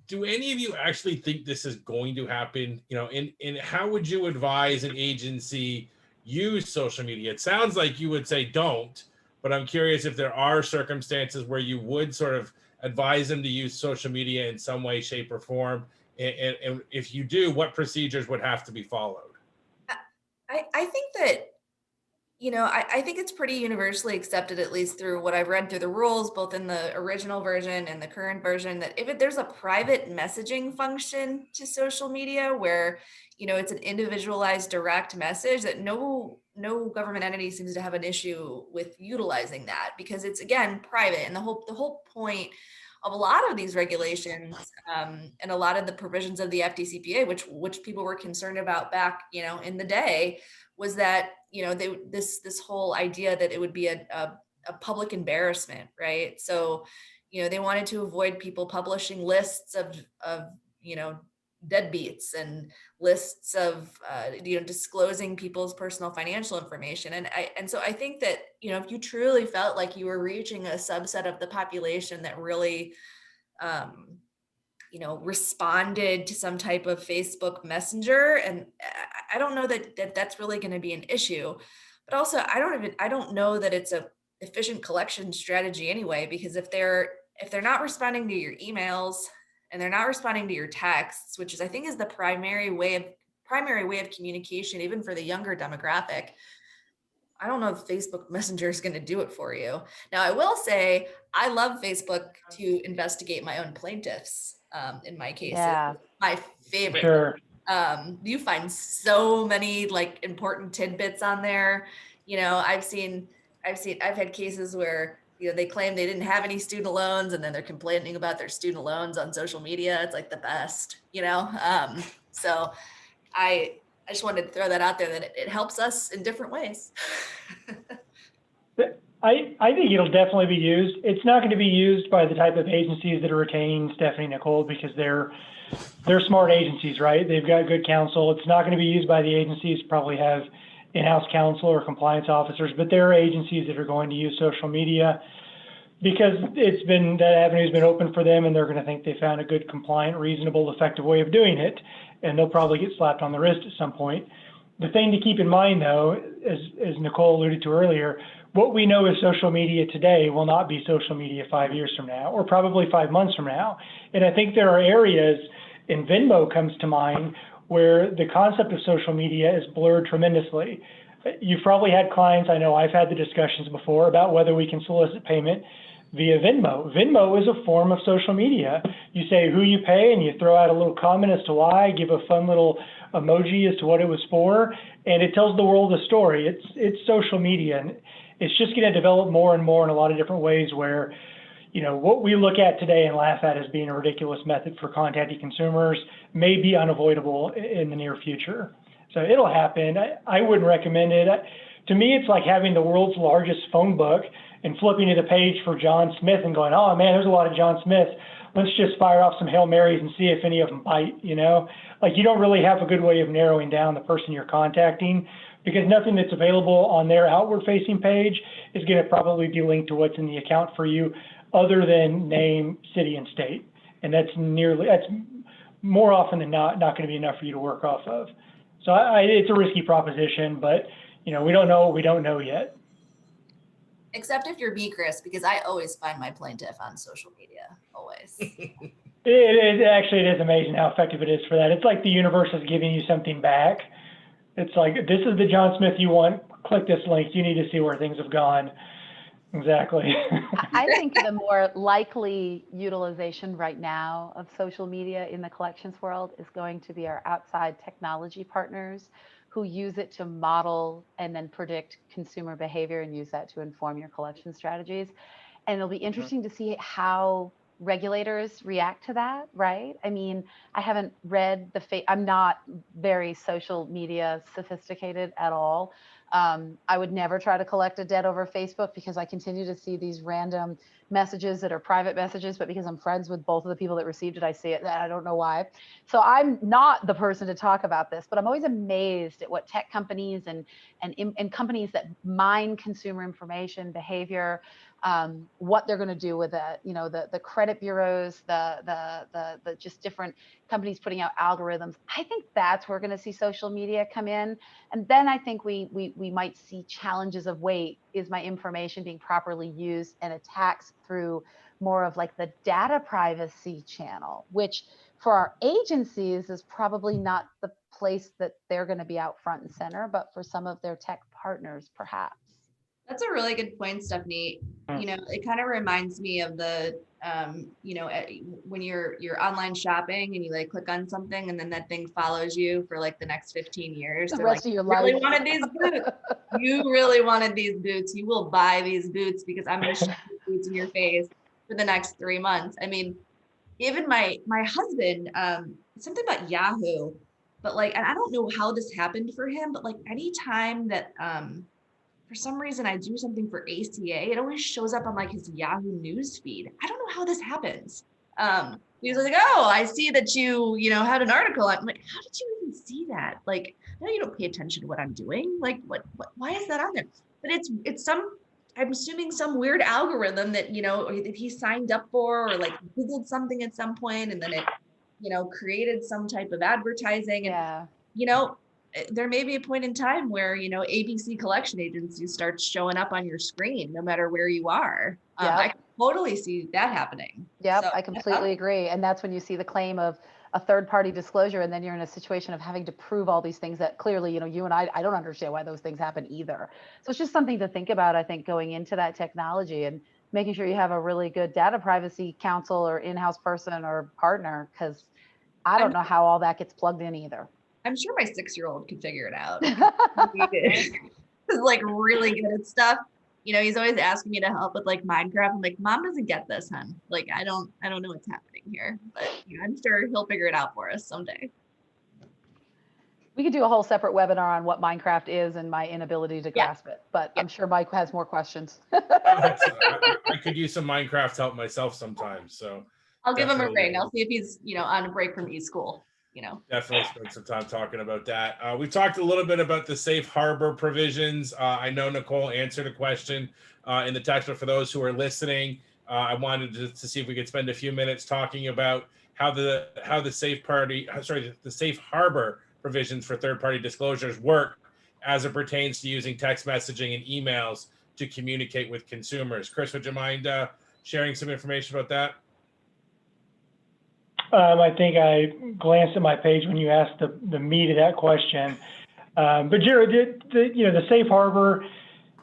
Do any of you actually think this is going to happen? And how would you advise an agency use social media? It sounds like you would say don't, but I'm curious if there are circumstances where you would sort of advise them to use social media in some way, shape, or form. And if you do, what procedures would have to be followed? I think that, I think it's pretty universally accepted, at least through what I've read through the rules, both in the original version and the current version, that if there's a private messaging function to social media where, it's an individualized direct message, that no government entity seems to have an issue with utilizing that, because it's, again, private. And the whole point of a lot of these regulations, and a lot of the provisions of the FDCPA, which people were concerned about back, in the day, was that, this whole idea that it would be a public embarrassment, right? So, they wanted to avoid people publishing lists of deadbeats and lists of disclosing people's personal financial information. And so I think that, if you truly felt like you were reaching a subset of the population that really responded to some type of Facebook Messenger, and I don't know that that's really going to be an issue. But also, I don't know that it's a efficient collection strategy anyway, because if they're not responding to your emails and they're not responding to your texts, which I think is the primary way of communication, even for the younger demographic, I don't know if Facebook Messenger is going to do it for you. Now, I will say I love Facebook to investigate my own plaintiffs. In my cases, Yeah. my favorite. Sure. You find so many important tidbits on there. I've had cases where they claim they didn't have any student loans, and then they're complaining about their student loans on social media. It's the best. So I just wanted to throw that out there, that it helps us in different ways. I think it'll definitely be used. It's not going to be used by the type of agencies that are retaining Stephanie Nicole, because they're smart agencies, right? They've got good counsel. It's not going to be used by the agencies who probably have in-house counsel or compliance officers, but there are agencies that are going to use social media because that avenue's been open for them, and they're going to think they found a good, compliant, reasonable, effective way of doing it, and they'll probably get slapped on the wrist at some point. The thing to keep in mind, though, as Nicole alluded to earlier, what we know is social media today will not be social media 5 years from now, or probably 5 months from now. And I think there are areas, and Venmo comes to mind, where the concept of social media is blurred tremendously. You've probably had clients, I know I've had the discussions before, about whether we can solicit payment via Venmo. Venmo is a form of social media. You say who you pay, and you throw out a little comment as to why, give a fun little emoji as to what it was for, and it tells the world a story. It's social media, and it's just going to develop more and more in a lot of different ways where, what we look at today and laugh at as being a ridiculous method for contacting consumers may be unavoidable in the near future. So it'll happen. I wouldn't recommend it. To me, it's like having the world's largest phone book and flipping to the page for John Smith and going, oh man, there's a lot of John Smiths. Let's just fire off some Hail Marys and see if any of them bite, you don't really have a good way of narrowing down the person you're contacting, because nothing that's available on their outward facing page is going to probably be linked to what's in the account for you, other than name, city, and state. And that's more often than not going to be enough for you to work off of. So it's a risky proposition, but we don't know what we don't know yet. Except if you're me, Chris, because I always find my plaintiff on social media, always. It is amazing how effective it is for that. It's like the universe is giving you something back. It's like, this is the John Smith you want. Click this link. You need to see where things have gone. Exactly. I think the more likely utilization right now of social media in the collections world is going to be our outside technology partners who use it to model and then predict consumer behavior and use that to inform your collection strategies. And it'll be interesting to see how regulators react to that, right? I mean, I haven't read I'm not very social media sophisticated at all. I would never try to collect a debt over Facebook because I continue to see these random messages that are private messages, but because I'm friends with both of the people that received it, I see it. I don't know why. So I'm not the person to talk about this, but I'm always amazed at what tech companies and companies that mine consumer information, behavior, what they're going to do with it. The credit bureaus, the just different companies putting out algorithms. I think that's where we're going to see social media come in. And then I think we might see challenges of, wait, is my information being properly used, and attacks through more of like the data privacy channel, which for our agencies is probably not the place that they're going to be out front and center, but for some of their tech partners, perhaps. That's a really good point, Stephanie. It kind of reminds me of the, when you're online shopping and you like click on something and then that thing follows you for like the next 15 years. The They're rest like, of your really life. wanted these boots. You really wanted these boots. You will buy these boots because I'm going to shove these boots in your face for the next 3 months. I mean, even my husband, something about Yahoo, but like, and I don't know how this happened for him, but like anytime that, for some reason I do something for ACA, it always shows up on like his Yahoo news feed. I don't know how this happens. He was like, oh, I see that you had an article. I'm like, how did you even see that? Like, I know you don't pay attention to what I'm doing. Like, why is that on there? But it's I'm assuming some weird algorithm that, that he signed up for, or like Googled something at some point and then it, created some type of advertising. And, Yeah. There may be a point in time where, ABC collection agencies start showing up on your screen, no matter where you are. I can totally see that happening. Yep, So, I completely agree. And that's when you see the claim of a third-party disclosure, and then you're in a situation of having to prove all these things that clearly, you and I don't understand why those things happen either. So it's just something to think about, I think, going into that technology and making sure you have a really good data privacy counsel or in-house person or partner, because I don't know how all that gets plugged in either. I'm sure my 6-year-old could figure it out. He's like really good at stuff. He's always asking me to help with like Minecraft. I'm like, Mom doesn't get this, hun. Like, I don't know what's happening here, but I'm sure he'll figure it out for us someday. We could do a whole separate webinar on what Minecraft is and my inability to grasp it, but I'm sure Mike has more questions. I could use some Minecraft help myself sometimes. So I'll give him a ring. I'll see if he's, on a break from e-school. Definitely spend some time talking about that. We talked a little bit about the safe harbor provisions. I know Nicole answered a question in the text, but for those who are listening, I wanted to see if we could spend a few minutes talking about how the safe harbor provisions for third-party disclosures work as it pertains to using text messaging and emails to communicate with consumers. Chris, would you mind sharing some information about that? I think I glanced at my page when you asked the meat of that question. But Jared, the safe harbor,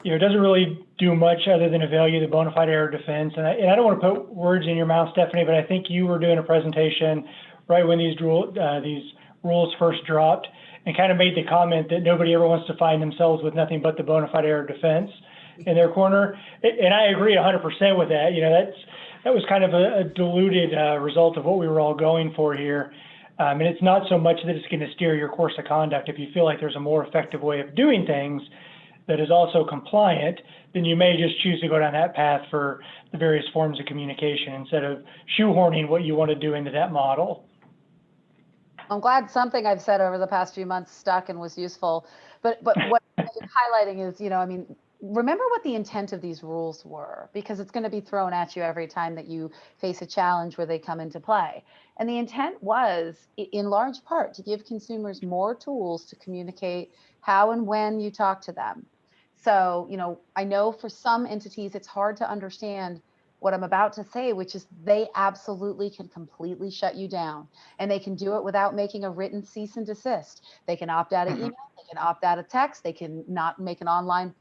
doesn't really do much other than avail you the bona fide error defense. And I don't want to put words in your mouth, Stephanie, but I think you were doing a presentation right when these rules first dropped and kind of made the comment that nobody ever wants to find themselves with nothing but the bona fide error defense in their corner. And I agree 100% with that. That was kind of a diluted result of what we were all going for here. And it's not so much that it's going to steer your course of conduct. If you feel like there's a more effective way of doing things that is also compliant, then you may just choose to go down that path for the various forms of communication instead of shoehorning what you want to do into that model. I'm glad something I've said over the past few months stuck and was useful. But what you're highlighting is, remember what the intent of these rules were, because it's going to be thrown at you every time that you face a challenge where they come into play. And the intent was, in large part, to give consumers more tools to communicate how and when you talk to them. So, I know for some entities, it's hard to understand what I'm about to say, which is they absolutely can completely shut you down, and they can do it without making a written cease and desist. They can opt out of email, they can opt out of text, they can not make an online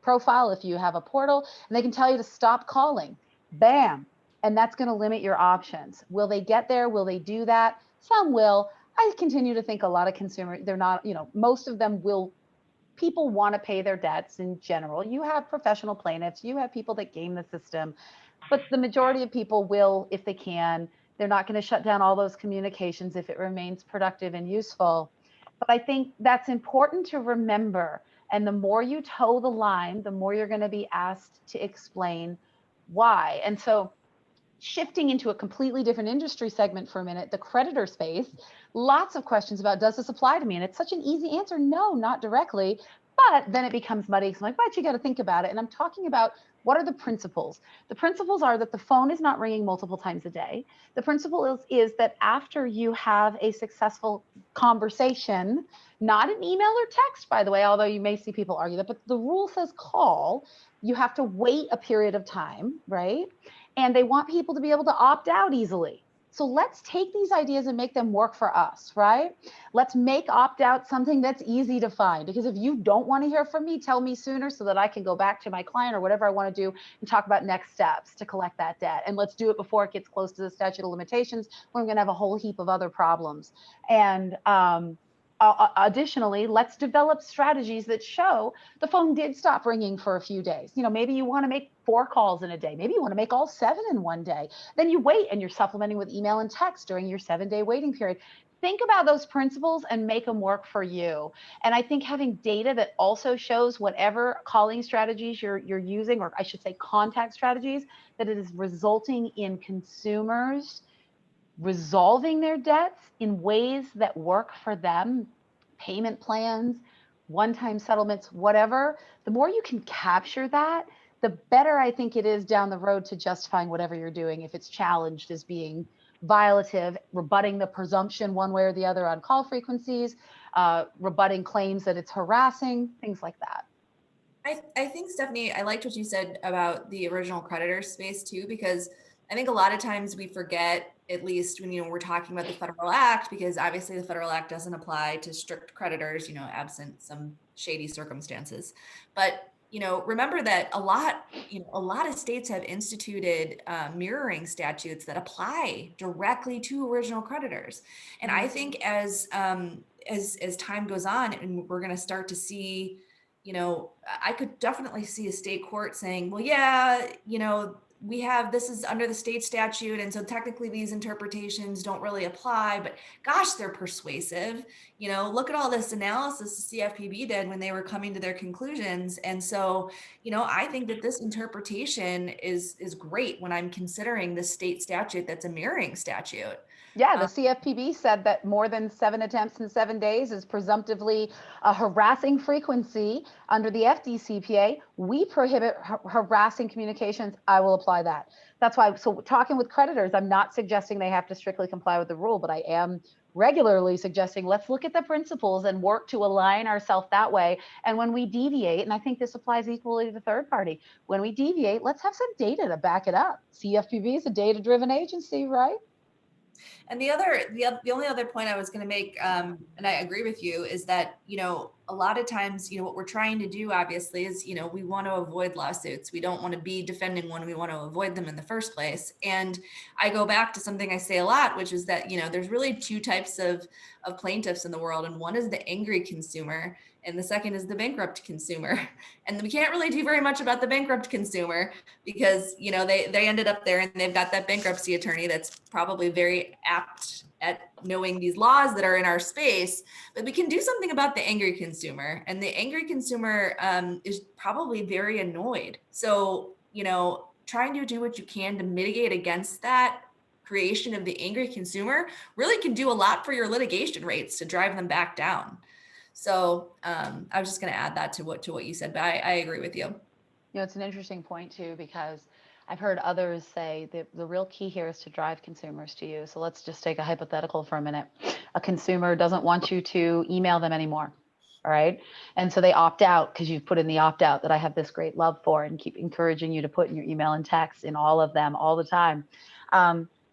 profile if you have a portal, and they can tell you to stop calling. Bam. And that's going to limit your options. Will they get there? Will they do that? Some will. I continue to think a lot of consumers, they're not, most of them will. People want to pay their debts in general. You have professional plaintiffs, you have people that game the system, but the majority of people will, if they can. They're not going to shut down all those communications if it remains productive and useful. But I think that's important to remember. And the more you toe the line, the more you're going to be asked to explain why. And so, shifting into a completely different industry segment for a minute, the creditor space, lots of questions about, does this apply to me? And it's such an easy answer. No, not directly. But then it becomes muddy. So I'm like, but you got to think about it. And I'm talking about, what are the principles? The principles are that the phone is not ringing multiple times a day. The principle is that after you have a successful conversation, not an email or text, by the way, although you may see people argue that, but the rule says call, you have to wait a period of time, right? And they want people to be able to opt out easily. So let's take these ideas and make them work for us, right? Let's make opt-out something that's easy to find, because if you don't want to hear from me, tell me sooner so that I can go back to my client or whatever I want to do and talk about next steps to collect that debt. And let's do it before it gets close to the statute of limitations, when I'm going to have a whole heap of other problems. And additionally, let's develop strategies that show the phone did stop ringing for a few days. You know, maybe you want to make 4 calls in a day. Maybe you want to make all 7 in one day. Then you wait and you're supplementing with email and text during your 7-day waiting period. Think about those principles and make them work for you. And I think having data that also shows whatever calling strategies you're using, or I should say contact strategies, that it is resulting in consumers resolving their debts in ways that work for them, payment plans, one-time settlements, whatever, the more you can capture that, the better I think it is down the road to justifying whatever you're doing if it's challenged as being violative, rebutting the presumption one way or the other on call frequencies, rebutting claims that it's harassing, things like that. I think, Stephanie, I liked what you said about the original creditor space too, because I think a lot of times we forget, at least when, we're talking about the federal act, because obviously the federal act doesn't apply to strict creditors, absent some shady circumstances. But, remember that a lot of states have instituted mirroring statutes that apply directly to original creditors. And I think as time goes on, and we're going to start to see, I could definitely see a state court saying, well, yeah, this is under the state statute, and so technically these interpretations don't really apply, but gosh, they're persuasive. Look at all this analysis the CFPB did when they were coming to their conclusions. And so, I think that this interpretation is great when I'm considering the state statute that's a mirroring statute. Yeah, the CFPB said that more than 7 attempts in 7 days is presumptively a harassing frequency under the FDCPA. We prohibit harassing communications. I will apply that. That's why, so talking with creditors, I'm not suggesting they have to strictly comply with the rule, but I am regularly suggesting let's look at the principles and work to align ourselves that way. And when we deviate, and I think this applies equally to the third party, when we deviate, let's have some data to back it up. CFPB is a data-driven agency, right? And the only other point I was going to make, and I agree with you, is that, a lot of times, what we're trying to do, obviously, is, we want to avoid lawsuits. We don't want to be defending one. We want to avoid them in the first place. And I go back to something I say a lot, which is that, there's really 2 types of plaintiffs in the world. And one is the angry consumer, and the second is the bankrupt consumer. And we can't really do very much about the bankrupt consumer because, they ended up there and they've got that bankruptcy attorney that's probably very apt at knowing these laws that are in our space. But we can do something about the angry consumer, and the angry consumer is probably very annoyed. So, trying to do what you can to mitigate against that creation of the angry consumer really can do a lot for your litigation rates to drive them back down. So I was just going to add that to what you said, but I agree with you. It's an interesting point too, because I've heard others say that the real key here is to drive consumers to you. So let's just take a hypothetical for a minute. A consumer doesn't want you to email them anymore. All right. And so they opt out because you've put in the opt out that I have this great love for and keep encouraging you to put in your email and text in all of them all the time.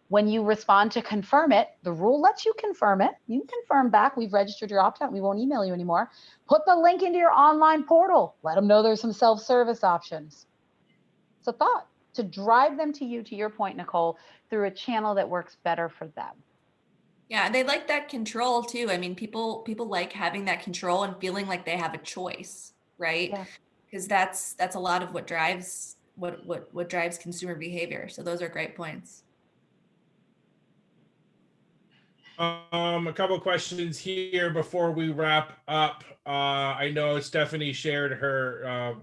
When you respond to confirm it, the rule lets you confirm it. You can confirm back, we've registered your opt-out, we won't email you anymore. Put the link into your online portal. Let them know there's some self-service options. It's a thought to drive them to you, to your point, Nicole, through a channel that works better for them. Yeah, they like that control too. I mean, people like having that control and feeling like they have a choice, right? Because that's a lot of what drives what drives consumer behavior. So those are great points. A couple of questions here before we wrap up. I know Stephanie shared her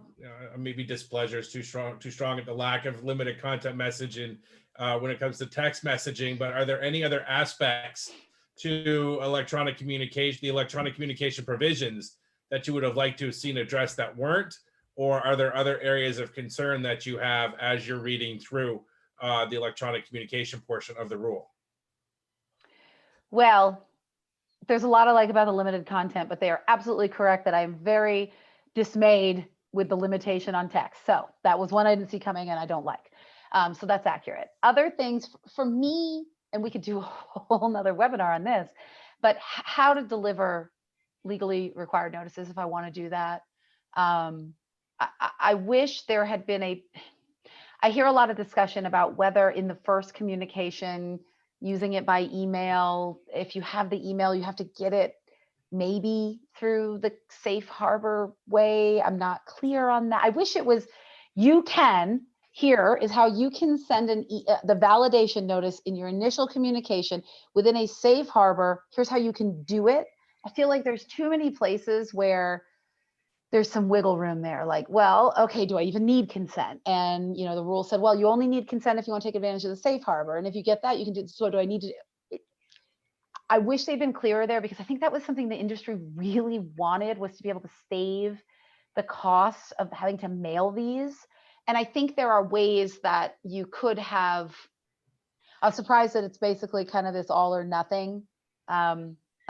maybe displeasure is too strong at the lack of limited content messaging when it comes to text messaging. But are there any other aspects to electronic communication, the electronic communication provisions that you would have liked to have seen addressed that weren't? Or are there other areas of concern that you have as you're reading through the electronic communication portion of the rule? Well, there's a lot I like about the limited content, but they are absolutely correct that I'm very dismayed with the limitation on text. So that was one I didn't see coming and I don't like. So that's accurate. Other things for me, and we could do a whole nother webinar on this, but how to deliver legally required notices if I want to do that. I wish there had been I hear a lot of discussion about whether in the first communication, using it by email, if you have the email, you have to get it maybe through the safe harbor way. I'm not clear on that. I wish it was, here is how you can send the validation notice in your initial communication within a safe harbor. Here's how you can do it. I feel like there's too many places where there's some wiggle room there. Like, well, okay, do I even need consent? And, the rule said, well, you only need consent if you want to take advantage of the safe harbor. And if you get that, you can do, so do I need to, I wish they'd been clearer there, because I think that was something the industry really wanted, was to be able to save the cost of having to mail these. And I think there are ways that you could have, I'm surprised that it's basically kind of this all or nothing. I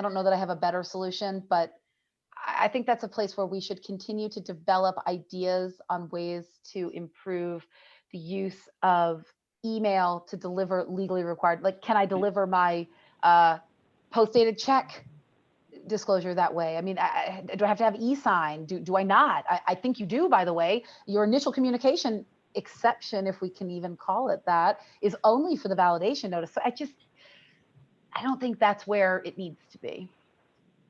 don't know that I have a better solution, but I think that's a place where we should continue to develop ideas on ways to improve the use of email to deliver legally required. Like, can I deliver my post-dated check disclosure that way? I mean, do I have to have e-sign? Do I not? I think you do, by the way. Your initial communication exception, if we can even call it that, is only for the validation notice. So I don't think that's where it needs to be.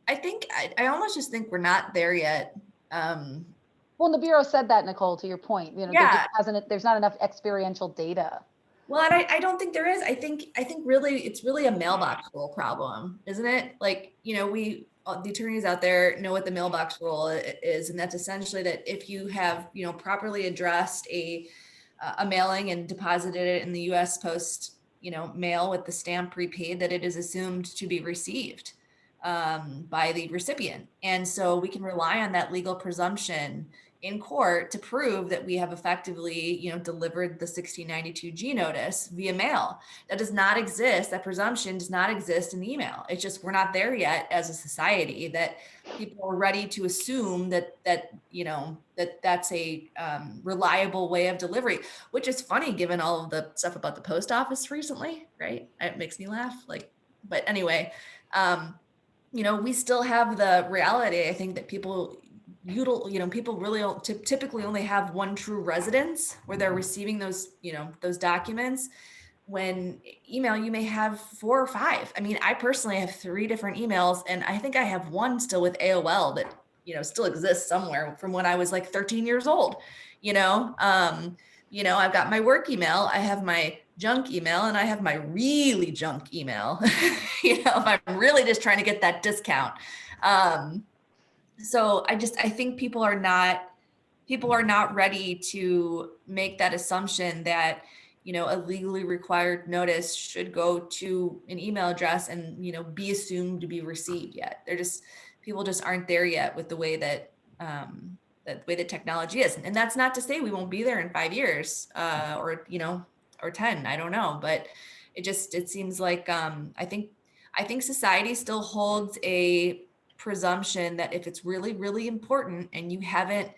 I almost just think we're not there yet. Well, the Bureau said that, Nicole, to your point, there's not enough experiential data. Well, and I don't think there is. I think really it's really a mailbox rule problem, isn't it? Like, the attorneys out there know what the mailbox rule is, and that's essentially that if you have, properly addressed a mailing and deposited it in the U.S. Post, mail with the stamp prepaid, that it is assumed to be received by the recipient. And so we can rely on that legal presumption in court to prove that we have effectively, delivered the 1692G notice via mail. That does not exist. That presumption does not exist in email. It's just, we're not there yet as a society that people are ready to assume that's a reliable way of delivery, which is funny given all of the stuff about the post office recently, right? It makes me laugh. But anyway, we still have the reality, I think, that people really typically only have one true residence where they're receiving those documents. When email, you may have 4 or 5. I mean, I personally have 3 different emails, and I think I have one still with AOL that, still exists somewhere from when I was like 13 years old. I've got my work email, I have my junk email, and I have my really junk email, if I'm really just trying to get that discount. So I think people are not ready to make that assumption that, a legally required notice should go to an email address and, be assumed to be received yet. People just aren't there yet with the way that technology is. And that's not to say we won't be there in 5 years, or 10, I don't know, but it seems like, I think society still holds a presumption that if it's really, really important and you haven't,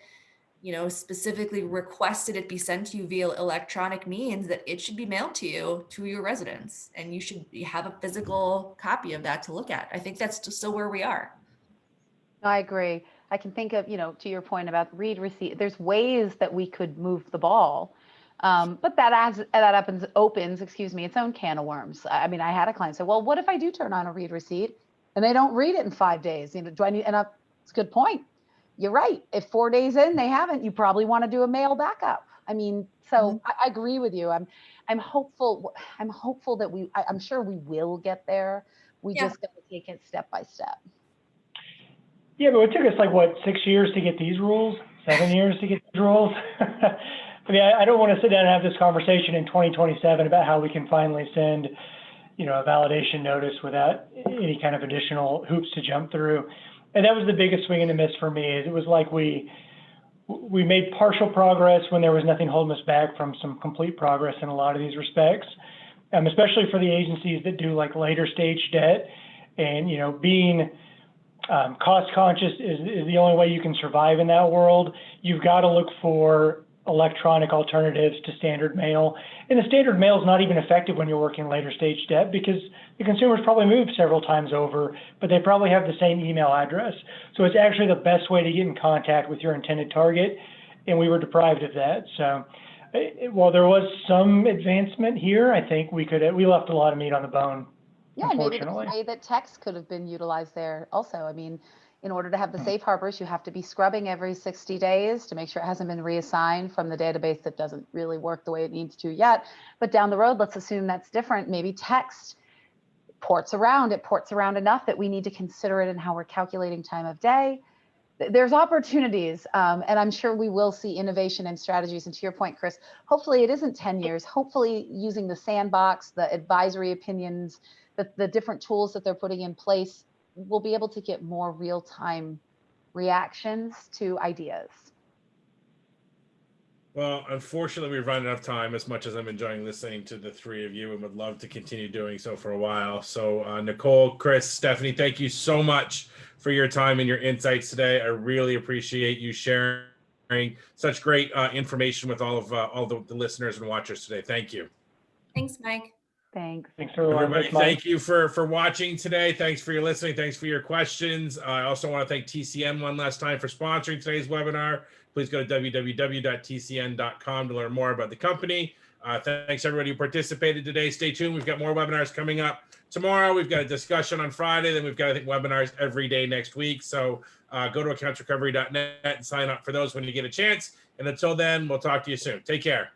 specifically requested it be sent to you via electronic means, that it should be mailed to you, to your residence, and you should have a physical copy of that to look at. I think that's just still where we are. I agree. I can think of, to your point about read receipt, there's ways that we could move the ball. But that opens its own can of worms. I mean, I had a client say, well, what if I do turn on a read receipt and they don't read it in 5 days? Do I need, it's a good point. You're right. If 4 days in, they haven't, you probably want to do a mail backup. I mean, so I agree with you. I'm hopeful that I'm sure we will get there. We just got to take it step by step. Yeah, but it took us 6 years to get these rules, 7 years to get these rules. I mean, I don't want to sit down and have this conversation in 2027 about how we can finally send, a validation notice without any kind of additional hoops to jump through. And that was the biggest swing and a miss for me. Is it was like we made partial progress when there was nothing holding us back from some complete progress in a lot of these respects, especially for the agencies that do later stage debt, and being cost conscious is the only way you can survive in that world. You've got to look for electronic alternatives to standard mail. And the standard mail is not even effective when you're working later stage debt because the consumers probably moved several times over, but they probably have the same email address. So it's actually the best way to get in contact with your intended target, and we were deprived of that. So while there was some advancement here, I think we left a lot of meat on the bone. Yeah, and maybe the Unfortunately. way that text could have been utilized there also. I mean, in order to have the safe harbors, you have to be scrubbing every 60 days to make sure it hasn't been reassigned from the database that doesn't really work the way it needs to yet. But down the road, let's assume that's different. Maybe text ports around enough that we need to consider it in how we're calculating time of day. There's opportunities, and I'm sure we will see innovation and strategies. And to your point, Chris, hopefully it isn't 10 years. Hopefully using the sandbox, the advisory opinions, the different tools that they're putting in place, we'll be able to get more real-time reactions to ideas. Well, unfortunately, we've run out of time, as much as I'm enjoying listening to the three of you and would love to continue doing so for a while. So Nicole, Chris, Stephanie, thank you so much for your time and your insights today. I really appreciate you sharing such great information with all the listeners and watchers today. Thank you. Thanks, Mike. Thanks. Thanks, everyone. Everybody, Thanks, Mike. thank you for watching today. Thanks for your listening. Thanks for your questions. I also want to thank TCN one last time for sponsoring today's webinar. Please go to www.tcn.com to learn more about the company. Thanks everybody who participated today. Stay tuned. We've got more webinars coming up tomorrow. We've got a discussion on Friday. Then we've got, I think, webinars every day next week. So go to accountsrecovery.net and sign up for those when you get a chance. And until then, we'll talk to you soon. Take care.